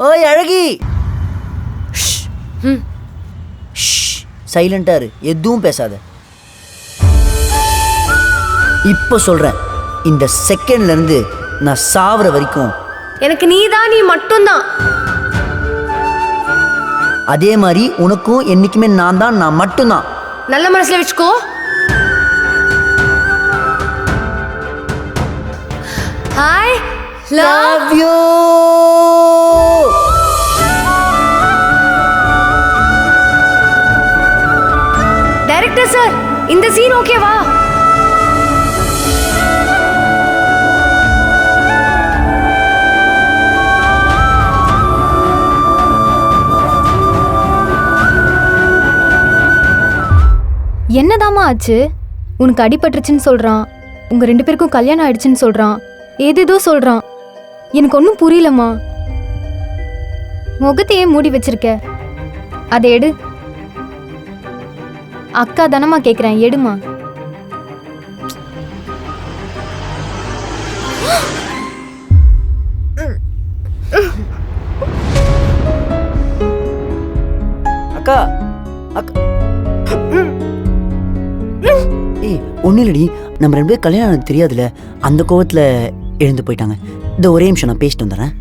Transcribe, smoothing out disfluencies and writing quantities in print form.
ஓய் அழகி, சைலண்டா இரு, எதுவும் பேசாத. இப்போ சொல்றேன், இந்த செகண்ட்ல இருந்து நான் சாவற வரைக்கும் எனக்கு நீதான், நீ மட்டும்தான். அதே மாதிரி உனக்கும் என்னைக்குமே நான் தான், நான் மட்டும்தான். நல்ல மனசுல வச்சுக்கோ. Hi love you. Director sir, இந்த சீன் ஓகேவா? என்னதாம்மா ஆச்சு? உனக்கு அடிபட்டுருச்சுன்னு சொல்றான், உங்க 2 பேருக்கும் கல்யாணம் ஆயிடுச்சுன்னு சொல்றான், ஏதேதோ சொல்றான். எனக்கு ஒன்றும் புரியலம்மா. முகத்தையே மூடி வச்சிருக்க, அதை எடு. அக்கா தானம்மா கேட்குறேன், எடுமா. அக்கா அக்கா, ஏய் ஒன்றும் இல்லடி, நம்ம 2 பேரும் கல்யாணம் தெரியாதுல, அந்த கோவத்தில் எழுந்து போயிட்டாங்க. இந்த ஒரே நிமிஷம் நான் பேசிட்டு வந்துடுறேன்.